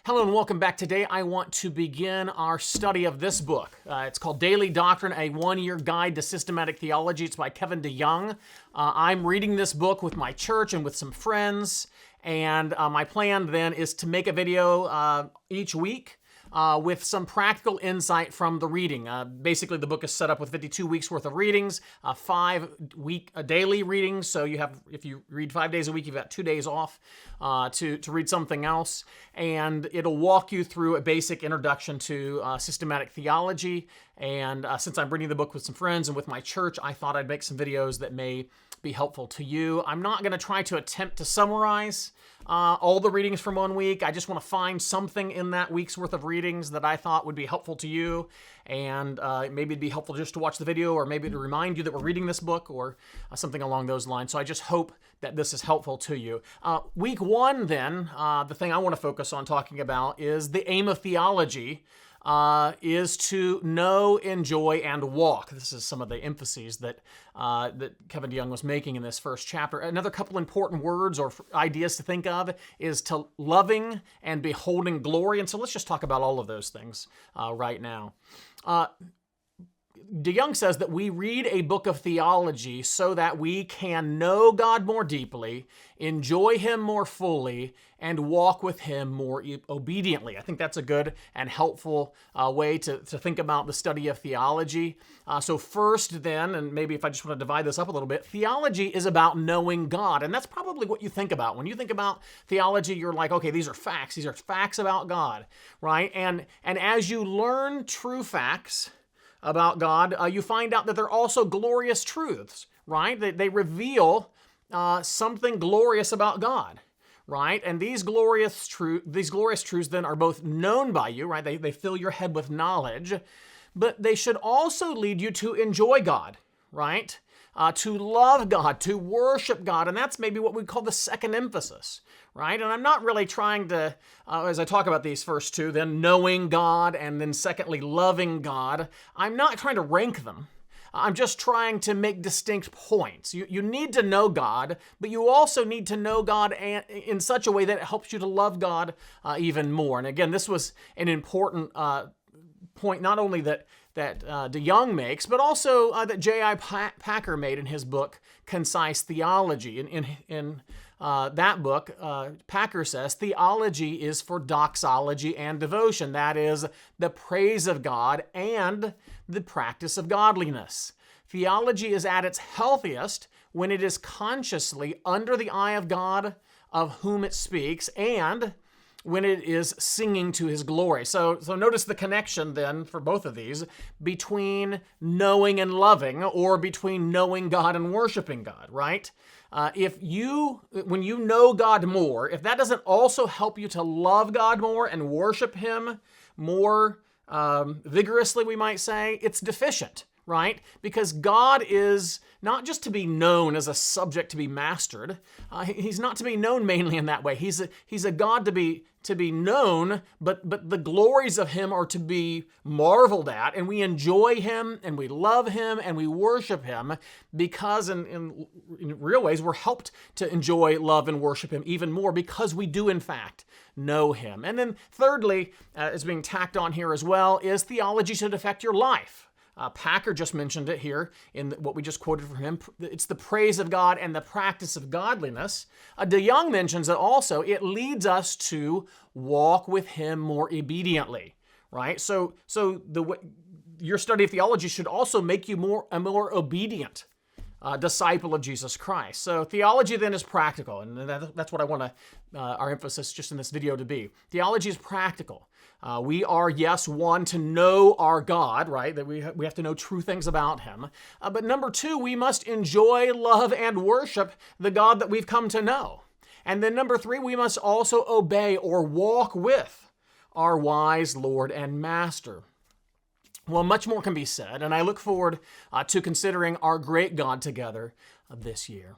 Hello and welcome back. Today I want to begin our study of this book. It's called Daily Doctrine, a one-year guide to systematic theology. It's by Kevin DeYoung. I'm reading this book with my church and with some friends, and my plan then is to make a video each week with some practical insight from the reading. Basically, the book is set up with 52 weeks worth of readings, 5-week daily readings. So you have, if you read 5 days a week, you've got 2 days off to read something else. And it'll walk you through a basic introduction to systematic theology. And since I'm reading the book with some friends and with my church, I thought I'd make some videos that may be helpful to you. I'm not going to try to attempt to summarize all the readings from 1 week. I just want to find something in that week's worth of readings that I thought would be helpful to you. And maybe it'd be helpful just to watch the video, or maybe to remind you that we're reading this book, or something along those lines. So I just hope that this is helpful to you. Week 1 then, the thing I want to focus on talking about is the aim of theology. Is to know, enjoy, and walk. This is some of the emphases that Kevin DeYoung was making in this first chapter. Another couple important words or ideas to think of is to loving and beholding glory. And so let's just talk about all of those things right now. DeYoung says that we read a book of theology so that we can know God more deeply, enjoy Him more fully, and walk with Him more obediently. I think that's a good and helpful way to think about the study of theology. So first then, and maybe if I just want to divide this up a little bit, theology is about knowing God. And that's probably what you think about. When you think about theology, you're like, okay, these are facts. These are facts about God, right? And as you learn true facts about God, you find out that they're also glorious truths, right? They reveal something glorious about God, right? And these glorious truths then are both known by you, right? They fill your head with knowledge, but they should also lead you to enjoy God, right? To love God, to worship God. And that's maybe what we call the second emphasis, right? And I'm not really trying to, as I talk about these first two, then knowing God and then secondly loving God, I'm not trying to rank them. I'm just trying to make distinct points. You need to know God, but you also need to know God in such a way that it helps you to love God even more. And again, this was an important point, not only that DeYoung makes, but also that J.I. Packer made in his book, Concise Theology. In that book, Packer says, theology is for doxology and devotion. That is, the praise of God and the practice of godliness. Theology is at its healthiest when it is consciously under the eye of God of whom it speaks, and when it is singing to His glory. So notice the connection then for both of these between knowing and loving, or between knowing God and worshiping God, right? When you know God more, if that doesn't also help you to love God more and worship Him more vigorously, we might say, it's deficient, right? Because God is not just to be known as a subject to be mastered. He's not to be known mainly in that way. He's a God to be known, but the glories of Him are to be marveled at, and we enjoy Him, and we love Him, and we worship Him because in real ways we're helped to enjoy, love, and worship Him even more because we do in fact know Him. And then thirdly, as being tacked on here as well, is theology should affect your life. Packer just mentioned it here in what we just quoted from him. It's the praise of God and the practice of godliness. DeYoung mentions that also it leads us to walk with Him more obediently, right? So your study of theology should also make you a more obedient disciple of Jesus Christ. So theology then is practical, and that's what I want our emphasis just in this video to be. Theology is practical. We are, yes, one, to know our God, right? That we have to know true things about Him. But number 2, we must enjoy, love, and worship the God that we've come to know. And then number 3, we must also obey or walk with our wise Lord and Master. Well, much more can be said, and I look forward to considering our great God together this year.